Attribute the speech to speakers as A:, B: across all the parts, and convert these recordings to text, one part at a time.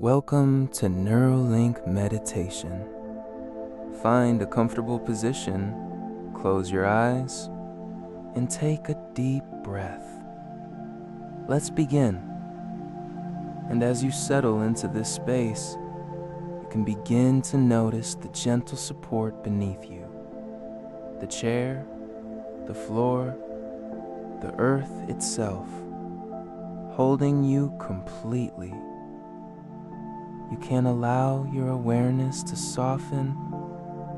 A: Welcome to Neurolink Meditation. Find a comfortable position, close your eyes, and take a deep breath. Let's begin. And as you settle into this space, you can begin to notice the gentle support beneath you. The chair, the floor, the earth itself, holding you completely. You can allow your awareness to soften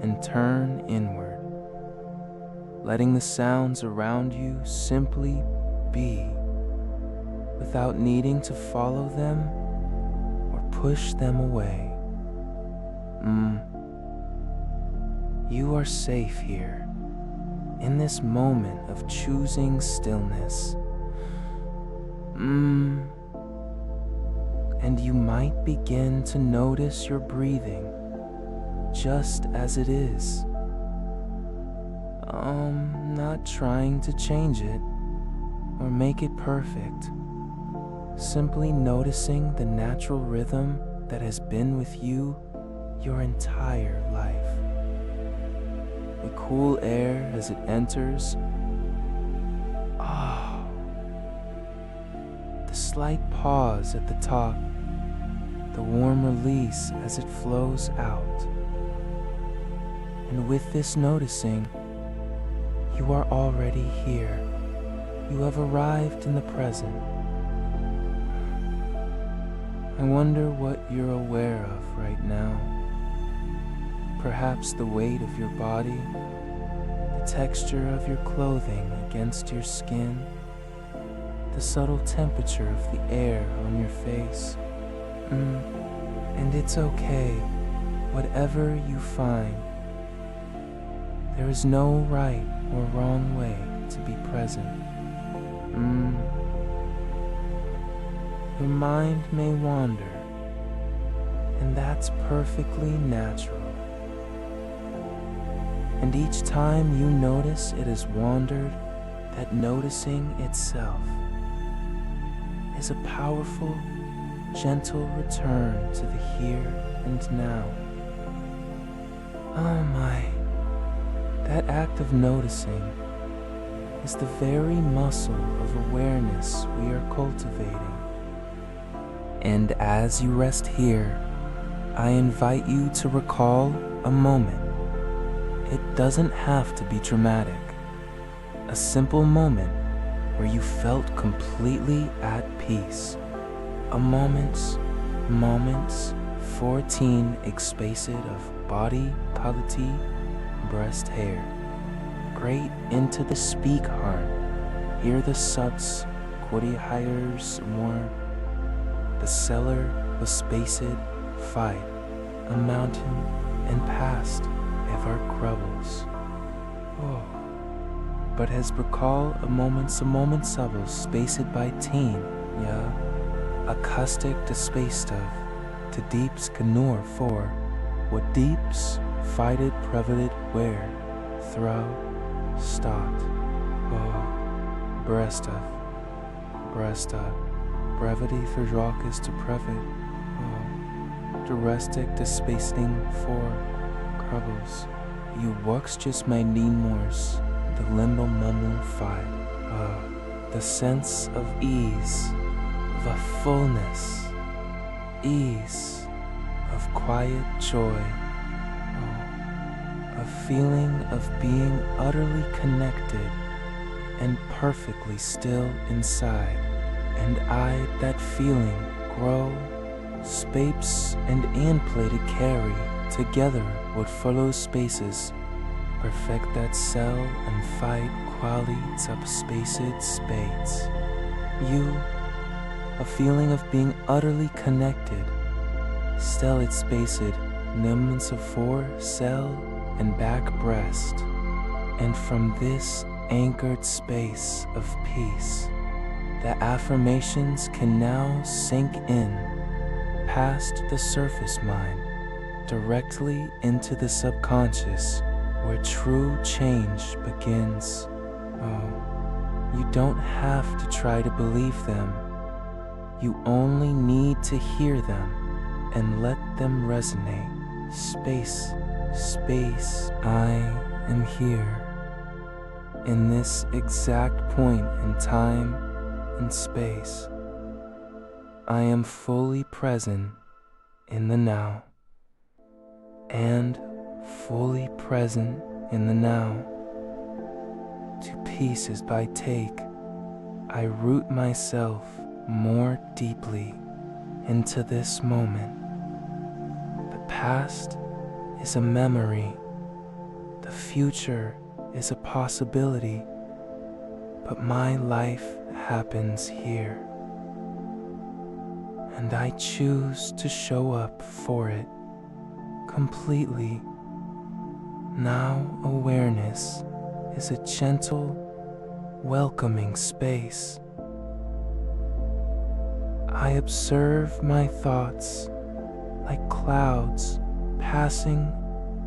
A: and turn inward, letting the sounds around you simply be, without needing to follow them or push them away. You are safe here, in this moment of choosing stillness. And you might begin to notice your breathing just as it is. Not trying to change it or make it perfect. Simply noticing the natural rhythm that has been with you your entire life. The cool air as it enters. The slight pause at the top. The warm release as it flows out. And with this noticing, you are already here. You have arrived in the present. I wonder what you're aware of right now. Perhaps the weight of your body, the texture of your clothing against your skin, the subtle temperature of the air on your face. And it's okay, whatever you find. There is no right or wrong way to be present. Your mind may wander, and that's perfectly natural. And each time you notice it has wandered, that noticing itself is a powerful, gentle return to the here and now. That act of noticing is the very muscle of awareness we are cultivating. And as you rest here, I invite you to recall a moment. It doesn't have to be dramatic. A simple moment where you felt completely at peace. A moments 14 expacit of body quality breast hair. Great into the speak heart. Hear the suts, quody hires more. The cellar was spaced, fight, a mountain, and past ever crumbles. But has recall a moment subtle spaced by teen, acoustic to spaced of, to deeps canor for, what deeps fighted prevalent where, throw, stot, breast of, brevity for raucous to prevent, durestic to spacing for, crubbles, you works just my lean mores, the limbo mumble fight, the sense of ease, of a fullness, ease, of quiet joy, a feeling of being utterly connected and perfectly still inside. And I, that feeling, grow, spapes and plated carry together what follows spaces, perfect that cell and fight quality subspaced spades. You, a feeling of being utterly connected, still it spaced, limbs of fore, cell, and back breast, and from this anchored space of peace, the affirmations can now sink in, past the surface mind, directly into the subconscious, where true change begins. You don't have to try to believe them. You only need to hear them and let them resonate. Space, space, I am here. In this exact point in time and space, I am fully present in the now, and fully present in the now. To pieces by take, I root myself more deeply into this moment. The past is a memory, the future is a possibility, but my life happens here, and I choose to show up for it completely. Now awareness is a gentle, welcoming space. I observe my thoughts like clouds passing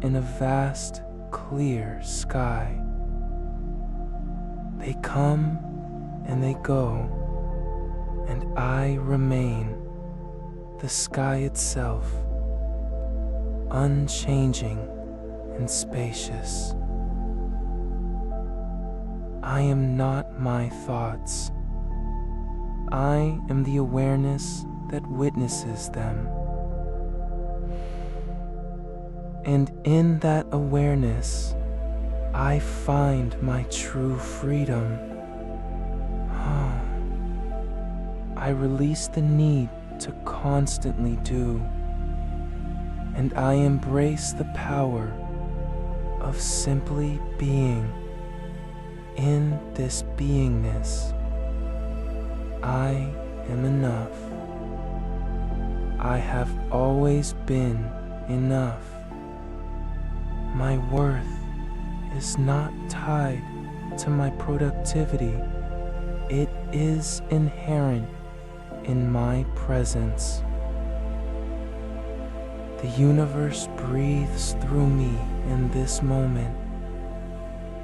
A: in a vast, clear sky. They come and they go, and I remain the sky itself, unchanging and spacious. I am not my thoughts. I am the awareness that witnesses them. And in that awareness, I find my true freedom. I release the need to constantly do, and I embrace the power of simply being. In this beingness, I am enough. I have always been enough. My worth is not tied to my productivity. It is inherent in my presence. The universe breathes through me in this moment,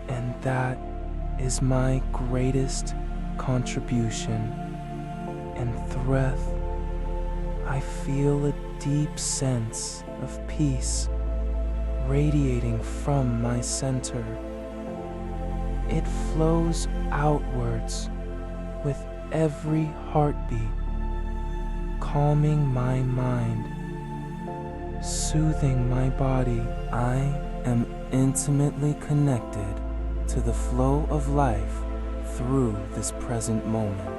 A: and that is my greatest contribution. And through, I feel a deep sense of peace radiating from my center. It flows outwards with every heartbeat, calming my mind, soothing my body. I am intimately connected to the flow of life through this present moment.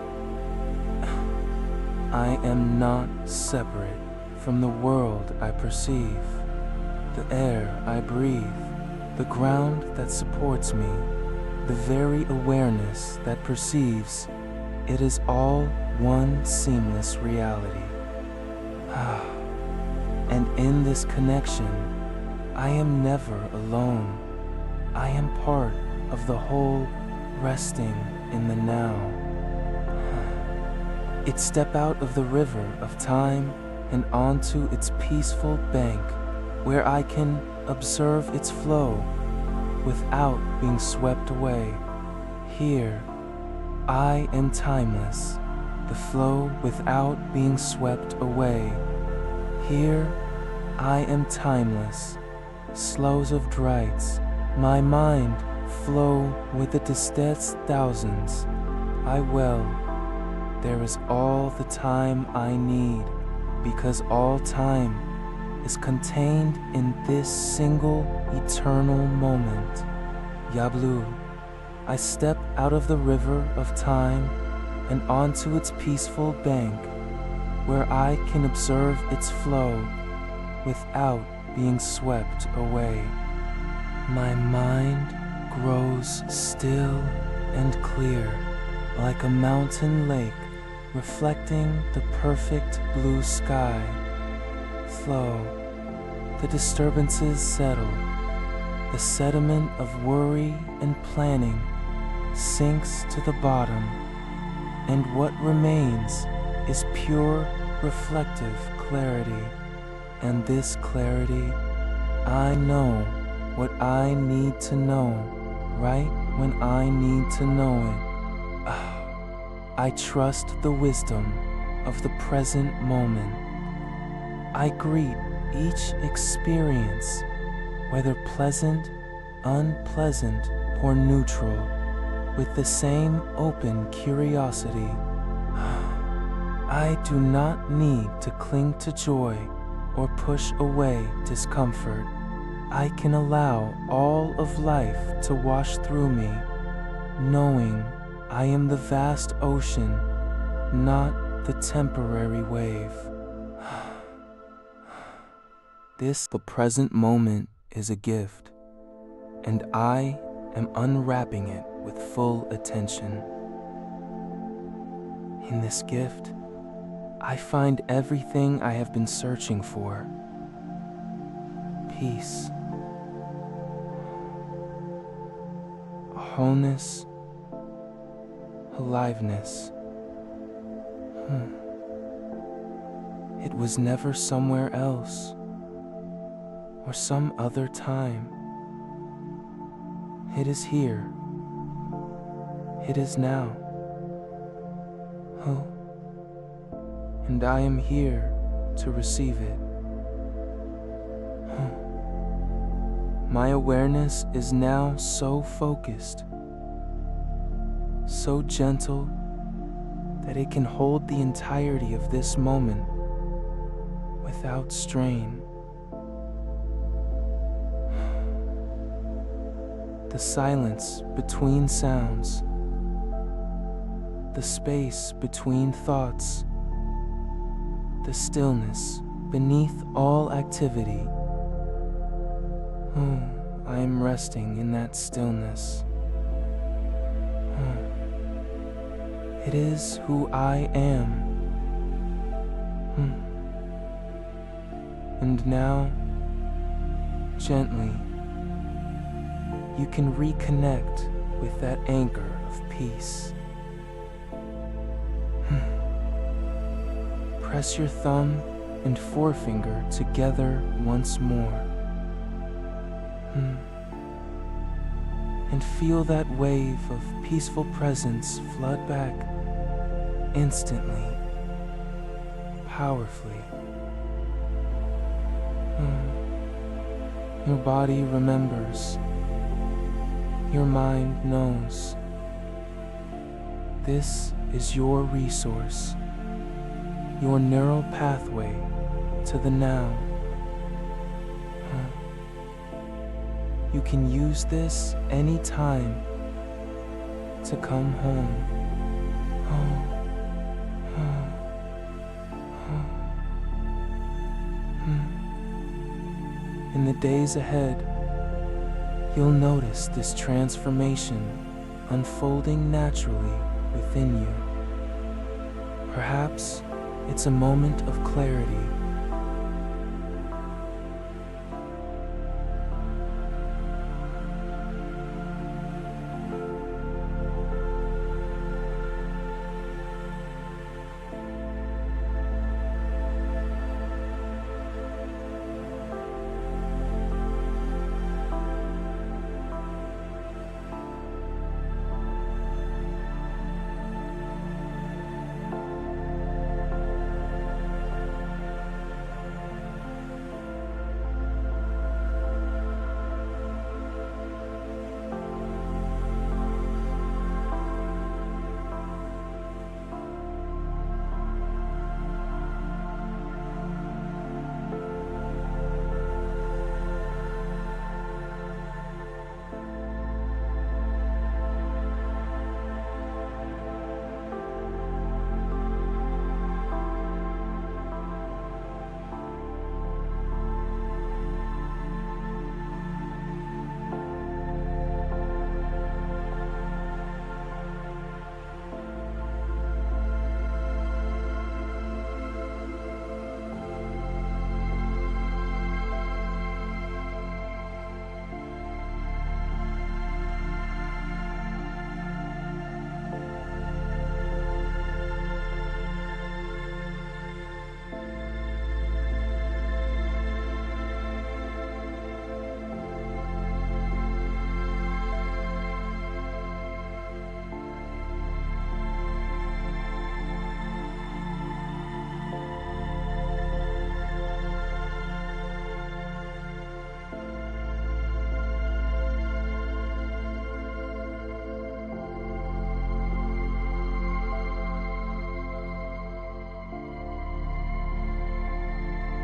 A: I am not separate from the world I perceive, the air I breathe, the ground that supports me, the very awareness that perceives. It is all one seamless reality. And in this connection, I am never alone. I am part of the whole, resting in the now. It step out of the river of time and onto its peaceful bank, where I can observe its flow without being swept away. Here, I am timeless, the flow without being swept away. Here, I am timeless, slows of drights, my mind flow with the distance thousands. I will. There is all the time I need, because all time is contained in this single eternal moment. Yablu. I step out of the river of time and onto its peaceful bank, where I can observe its flow without being swept away. My mind grows still and clear, like a mountain lake reflecting the perfect blue sky. Flow. The disturbances settle. The sediment of worry and planning sinks to the bottom, and what remains is pure reflective clarity. And this clarity, I know what I need to know right when I need to know it. I trust the wisdom of the present moment. I greet each experience, whether pleasant, unpleasant, or neutral, with the same open curiosity. I do not need to cling to joy or push away discomfort. I can allow all of life to wash through me, knowing I am the vast ocean, not the temporary wave. The present moment is a gift, and I am unwrapping it with full attention. In this gift, I find everything I have been searching for: peace, wholeness, aliveness. It was never somewhere else or some other time. It is here. It is now. Oh, and I am here to receive it. My awareness is now so focused, so gentle, that it can hold the entirety of this moment without strain. The silence between sounds, the space between thoughts, the stillness beneath all activity. Oh, I am resting in that stillness. It is who I am. And now, gently, you can reconnect with that anchor of peace. Press your thumb and forefinger together once more. And feel that wave of peaceful presence flood back instantly, powerfully. Your body remembers. Your mind knows. This is your resource, your neural pathway to the now. You can use this anytime to come home. In the days ahead, you'll notice this transformation unfolding naturally within you. Perhaps it's a moment of clarity,